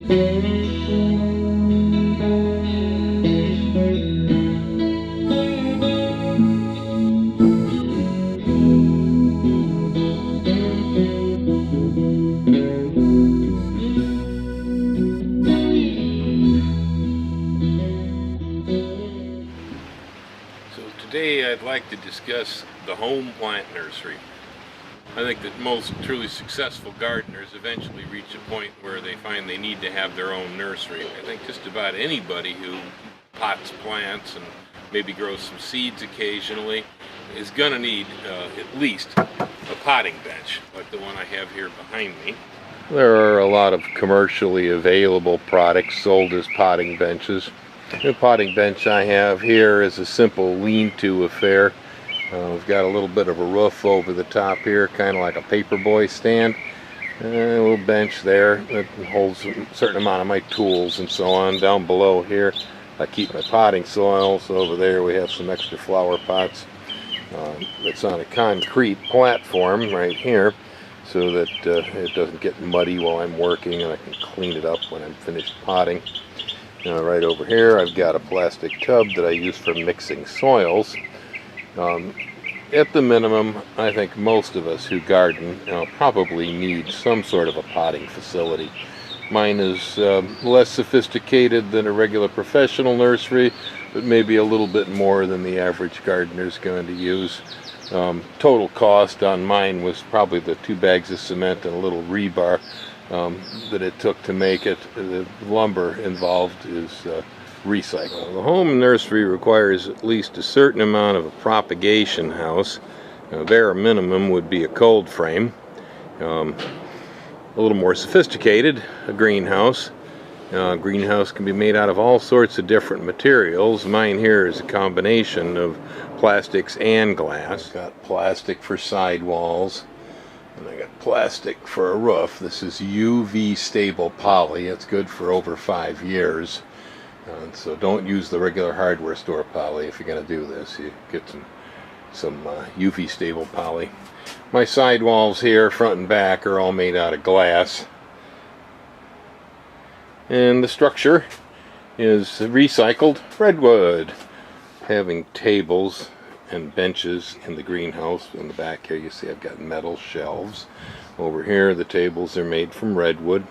Today I'd like to discuss the home plant nursery. I think that most truly successful gardeners eventually reach a point where they find they need to have their own nursery. I think just about anybody who pots plants and maybe grows some seeds occasionally is going to need at least a potting bench like the one I have here behind me. There are a lot of commercially available products sold as potting benches. The potting bench I have here is a simple lean-to affair. We've got a little bit of a roof over the top here, kind of like a paperboy stand. A little bench there that holds a certain amount of my tools and so on. Down below here I keep my potting soil. So over there we have some extra flower pots. It's on a concrete platform right here so that it doesn't get muddy while I'm working, and I can clean it up when I'm finished potting. Right over here I've got a plastic tub that I use for mixing soils. At the minimum, I think most of us who garden probably need some sort of a potting facility. Mine is less sophisticated than a regular professional nursery, but maybe a little bit more than the average gardener is going to use. Total cost on mine was probably the 2 bags of cement and a little rebar that it took to make it. The lumber involved is recycled. The home nursery requires at least a certain amount of a propagation house. Bare minimum would be a cold frame. A little more sophisticated, a greenhouse. Greenhouse can be made out of all sorts of different materials. Mine here is a combination of plastics and glass. I've got plastic for sidewalls, and I got plastic for a roof. This is UV stable poly. It's good for over 5 years. So don't use the regular hardware store poly if you're going to do this. You get some UV stable poly. My sidewalls here, front and back, are all made out of glass. And the structure is recycled redwood. Having tables and benches in the greenhouse. In the back here you see I've got metal shelves. Over here the tables are made from redwood.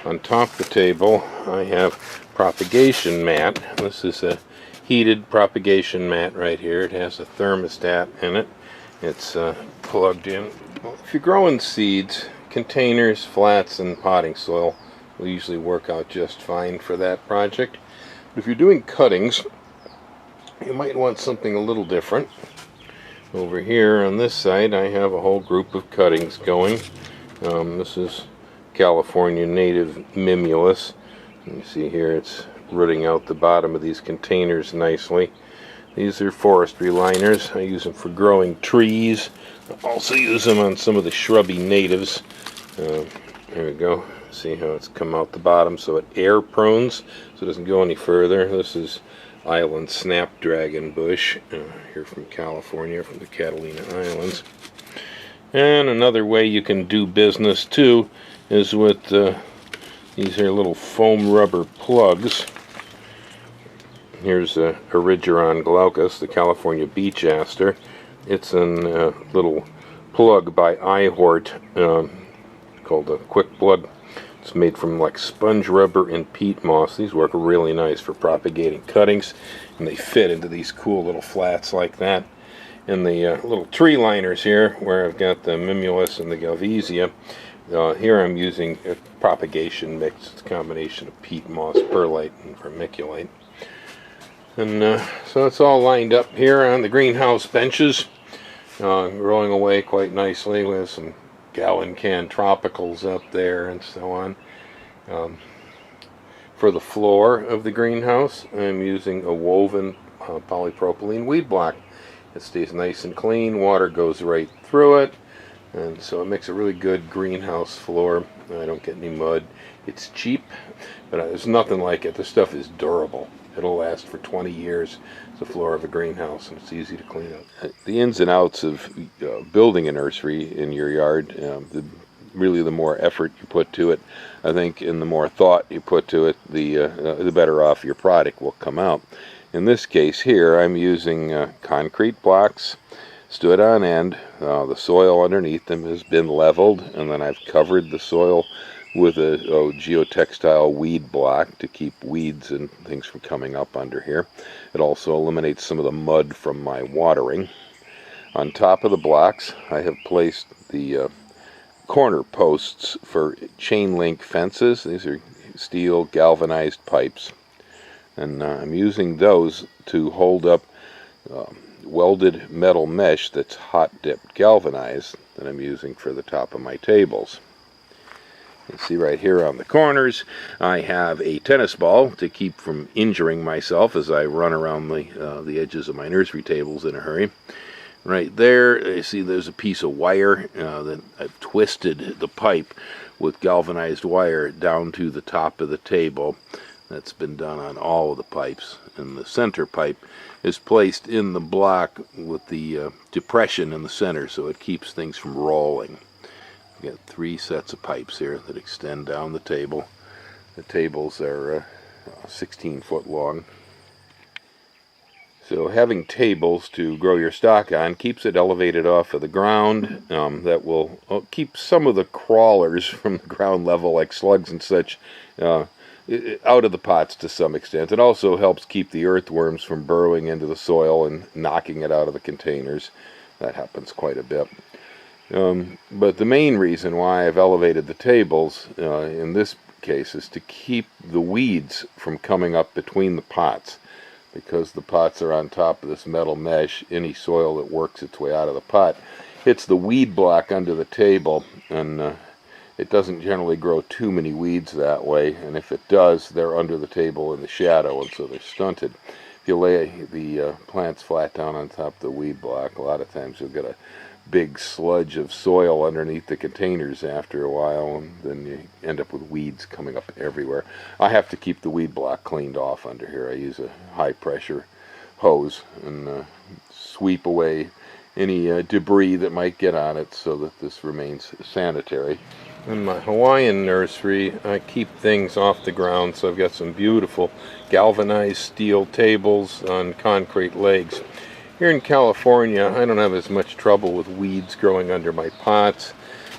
On top of the table I have propagation mat. This is a heated propagation mat right here. It has a thermostat in it. It's plugged in. Well, if you're growing seeds, containers, flats, and potting soil will usually work out just fine for that project. But if you're doing cuttings, you might want something a little different. Over here on this side I have a whole group of cuttings going. This is California native mimulus. You see here it's rooting out the bottom of these containers nicely. These are forestry liners. I use them for growing trees. I also use them on some of the shrubby natives. There we go. See how it's come out the bottom so it air prunes so it doesn't go any further. This is island snapdragon bush here from California, from the Catalina Islands. And another way you can do business too is with these here little foam rubber plugs. Here's a Erigeron glaucus, the California beach aster. It's a little plug by iHort called a quick plug. It's made from like sponge rubber and peat moss. These work really nice for propagating cuttings, and they fit into these cool little flats like that. And the little tree liners here, where I've got the mimulus and the galvesia, here I'm using a propagation mix. It's a combination of peat moss, perlite, and vermiculite. And so it's all lined up here on the greenhouse benches, growing away quite nicely with some gallon can tropicals up there and so on. For the floor of the greenhouse I'm using a woven polypropylene weed block. It stays nice and clean, water goes right through it, and so it makes a really good greenhouse floor. I don't get any mud. It's cheap, but there's nothing like it. This stuff is durable. It'll last for 20 years. It's the floor of a greenhouse, and it's easy to clean up. The ins and outs of building a nursery in your yard, the really the more effort you put to it, I think, and the more thought you put to it, the better off your product will come out. In this case here, I'm using concrete blocks stood on end. The soil underneath them has been leveled, and then I've covered the soil with a geotextile weed block to keep weeds and things from coming up under here. It also eliminates some of the mud from my watering. On top of the blocks, I have placed the corner posts for chain link fences. These are steel galvanized pipes, and I'm using those to hold up welded metal mesh that's hot dipped galvanized that I'm using for the top of my tables. You see right here on the corners, I have a tennis ball to keep from injuring myself as I run around the edges of my nursery tables in a hurry. Right there, you see there's a piece of wire that I've twisted the pipe with galvanized wire down to the top of the table. That's been done on all of the pipes, and the center pipe is placed in the block with the depression in the center so it keeps things from rolling. We've got 3 sets of pipes here that extend down the table. The tables are 16 foot long. So having tables to grow your stock on keeps it elevated off of the ground. That will keep some of the crawlers from the ground level, like slugs and such, out of the pots to some extent. It also helps keep the earthworms from burrowing into the soil and knocking it out of the containers. That happens quite a bit. But the main reason why I've elevated the tables in this case is to keep the weeds from coming up between the pots. Because the pots are on top of this metal mesh, any soil that works its way out of the pot hits the weed block under the table, and it doesn't generally grow too many weeds that way, and if it does, they're under the table in the shadow, and so they're stunted. If you lay the plants flat down on top of the weed block, a lot of times you'll get a big sludge of soil underneath the containers after a while, and then you end up with weeds coming up everywhere. I have to keep the weed block cleaned off under here. I use a high pressure hose and sweep away any debris that might get on it so that this remains sanitary. In my Hawaiian nursery, I keep things off the ground, so I've got some beautiful galvanized steel tables on concrete legs. Here in California, I don't have as much trouble with weeds growing under my pots,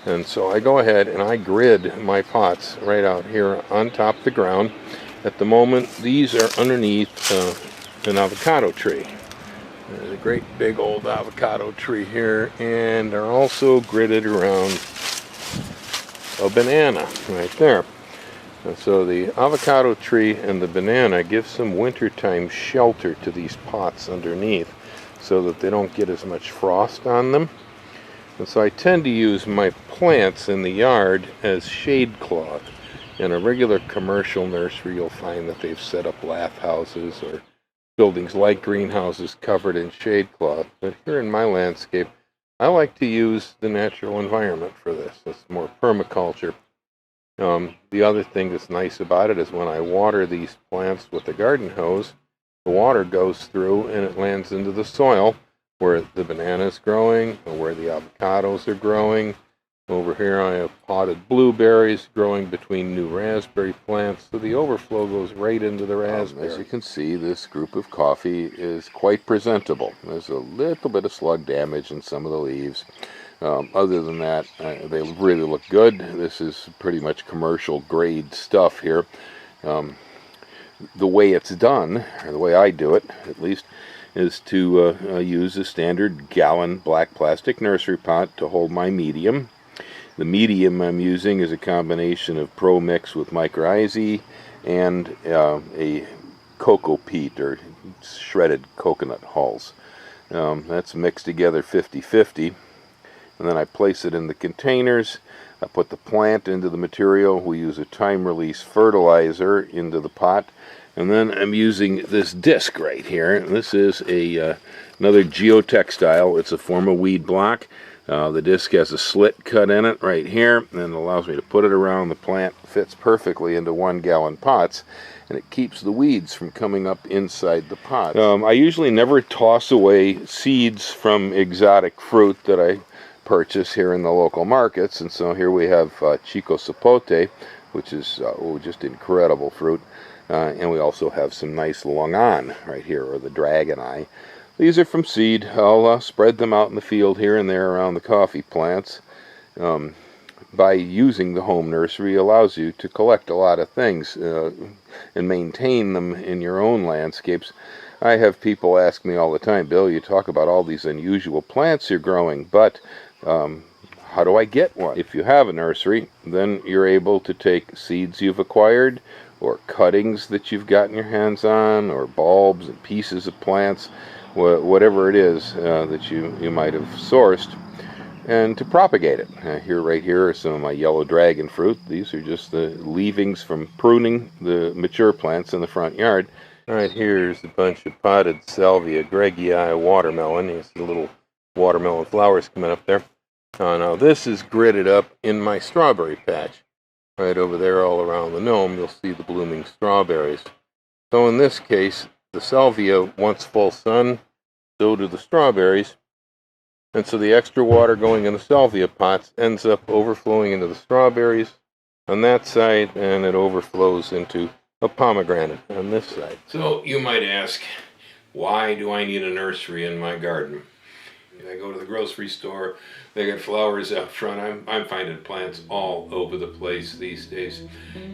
and so I go ahead and I grid my pots right out here on top of the ground. At the moment, these are underneath an avocado tree. There's a great big old avocado tree here, and they're also gridded around a banana right there. And so the avocado tree and the banana give some wintertime shelter to these pots underneath, so that they don't get as much frost on them. And so I tend to use my plants in the yard as shade cloth. In a regular commercial nursery, you'll find that they've set up lath houses or buildings like greenhouses covered in shade cloth. But here in my landscape, I like to use the natural environment for this. It's more permaculture. The other thing that's nice about it is when I water these plants with the garden hose, the water goes through and it lands into the soil where the banana is growing or where the avocados are growing. Over here I have potted blueberries growing between new raspberry plants, so the overflow goes right into the raspberries. As you can see, this group of coffee is quite presentable. There's a little bit of slug damage in some of the leaves. Other than that, they really look good. This is pretty much commercial grade stuff here. The way it's done, or the way I do it at least, is to use a standard gallon black plastic nursery pot to hold my medium. The medium I'm using is a combination of Pro Mix with micro-IZ and a cocoa peat or shredded coconut hulls. That's mixed together 50-50, and then I place it in the containers. I put the plant into the material. We use a time-release fertilizer into the pot, and then I'm using this disc right here. This is another geotextile. It's a form of weed block. The disc has a slit cut in it right here, and it allows me to put it around the plant. It fits perfectly into 1 gallon pots, and it keeps the weeds from coming up inside the pot. I usually never toss away seeds from exotic fruit that I purchase here in the local markets. And so here we have Chico Sapote, which is just incredible fruit. And we also have some nice Longan right here, or the Dragon Eye. These are from seed. I'll spread them out in the field here and there around the coffee plants. By using the home nursery allows you to collect a lot of things and maintain them in your own landscapes. I have people ask me all the time, Bill, you talk about all these unusual plants you're growing, but how do I get one? If you have a nursery, then you're able to take seeds you've acquired, or cuttings that you've gotten your hands on, or bulbs and pieces of plants, whatever it is that you might have sourced, and to propagate it. Right here are some of my yellow dragon fruit. These are just the leavings from pruning the mature plants in the front yard. Right here's a bunch of potted salvia greggii watermelon. You see the little watermelon flowers coming up there. Now this is gridded up in my strawberry patch. Right over there all around the gnome you'll see the blooming strawberries. So in this case, the salvia wants full sun, so do the strawberries. And so the extra water going in the salvia pots ends up overflowing into the strawberries on that side, and it overflows into a pomegranate on this side. So you might ask, why do I need a nursery in my garden? I go to the grocery store, they got flowers out front. I'm finding plants all over the place these days.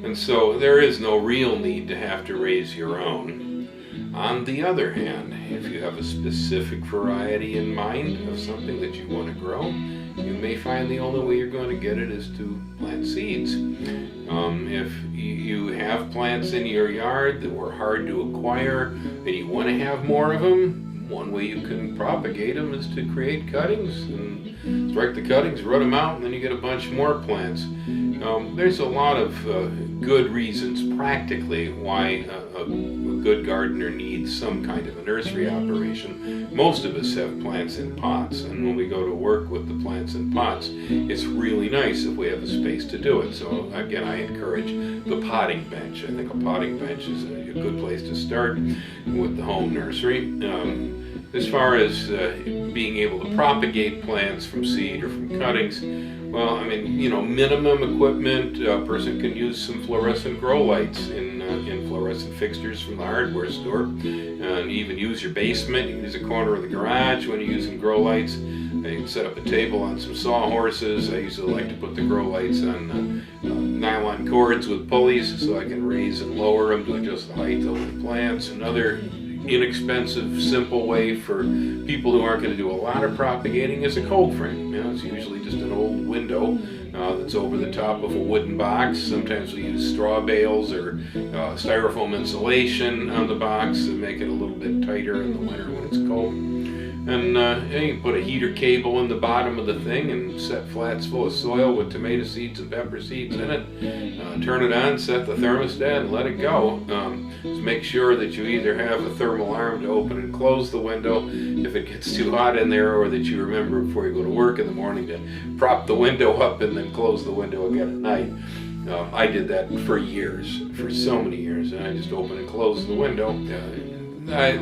And so there is no real need to have to raise your own. On the other hand, if you have a specific variety in mind of something that you want to grow, you may find the only way you're going to get it is to plant seeds. If you have plants in your yard that were hard to acquire and you want to have more of them, one way you can propagate them is to create cuttings and strike the cuttings, root them out, and then you get a bunch more plants. There's a lot of good reasons practically why a good gardener needs some kind of a nursery operation. Most of us have plants in pots, and when we go to work with the plants in pots, it's really nice if we have a space to do it. So again, I encourage the potting bench. I think a potting bench is a good place to start with the home nursery. As far as being able to propagate plants from seed or from cuttings, well, I mean, minimum equipment. A person can use some fluorescent grow lights in fluorescent fixtures from the hardware store, and even use your basement. You can use a corner of the garage when you're using grow lights. You can set up a table on some sawhorses. I usually like to put the grow lights on nylon cords with pulleys so I can raise and lower them to adjust the height of the plants. Another inexpensive, simple way for people who aren't going to do a lot of propagating is a cold frame. It's usually just an old window that's over the top of a wooden box. Sometimes we use straw bales or styrofoam insulation on the box to make it a little bit tighter in the winter when it's cold. And you can put a heater cable in the bottom of the thing and set flats full of soil with tomato seeds and pepper seeds in it. Turn it on, set the thermostat, and let it go. Just make sure that you either have a thermal arm to open and close the window if it gets too hot in there, or that you remember before you go to work in the morning to prop the window up and then close the window again at night. I did that for years, for so many years, and I just open and close the window.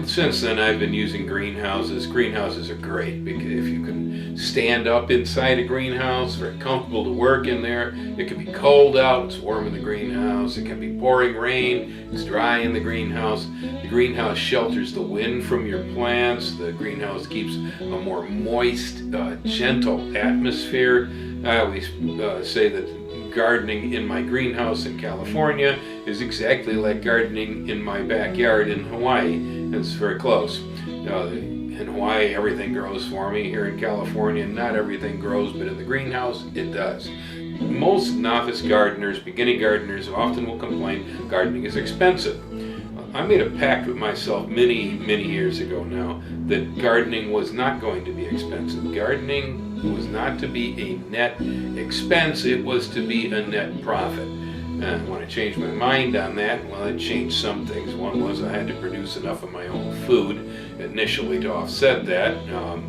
Since then, I've been using greenhouses. Greenhouses are great because if you can stand up inside a greenhouse, very comfortable to work in there. It can be cold out, it's warm in the greenhouse. It can be pouring rain, it's dry in the greenhouse. The greenhouse shelters the wind from your plants. The greenhouse keeps a more moist, gentle atmosphere. I always say that gardening in my greenhouse in California is exactly like gardening in my backyard in Hawaii. It's very close. In Hawaii, everything grows for me. Here in California, not everything grows, but in the greenhouse, it does. Most novice gardeners, beginning gardeners, often will complain gardening is expensive. I made a pact with myself many, many years ago now that gardening was not going to be expensive. Gardening was not to be a net expense, it was to be a net profit. And when I changed my mind on that, well, it changed some things. One was I had to produce enough of my own food initially to offset that.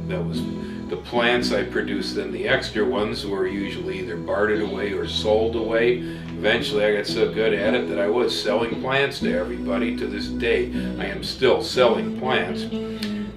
That was the plants I produced, then the extra ones were usually either bartered away or sold away. Eventually I got so good at it that I was selling plants to everybody. To this day, I am still selling plants.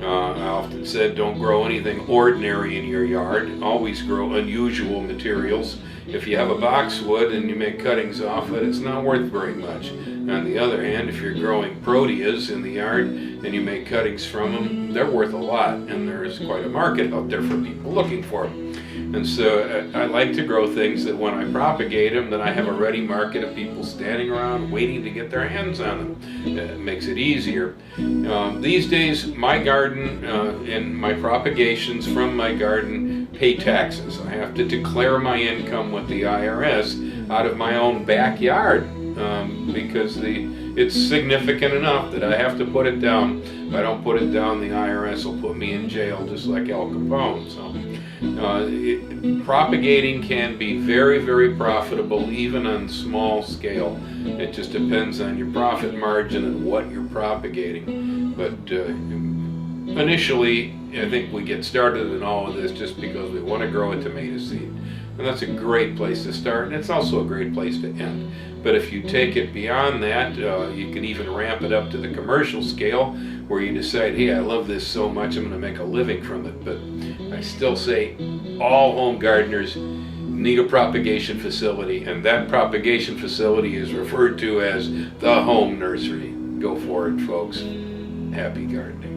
I often said don't grow anything ordinary in your yard. Always grow unusual materials. If you have a boxwood and you make cuttings off it, it's not worth very much. On the other hand, if you're growing proteas in the yard and you make cuttings from them, they're worth a lot, and there's quite a market out there for people looking for them. And so I like to grow things that when I propagate them, that I have a ready market of people standing around waiting to get their hands on them. It makes it easier. These days, my garden and my propagations from my garden pay taxes. I have to declare my income with the IRS out of my own backyard because it's significant enough that I have to put it down. If I don't put it down, the IRS will put me in jail just like Al Capone. So propagating can be very, very profitable even on small scale. It just depends on your profit margin and what you're propagating. But initially, I think we get started in all of this just because we want to grow a tomato seed. And that's a great place to start, and it's also a great place to end. But if you take it beyond that, you can even ramp it up to the commercial scale where you decide, hey, I love this so much, I'm going to make a living from it. But I still say all home gardeners need a propagation facility, and that propagation facility is referred to as the home nursery. Go for it, folks. Happy gardening.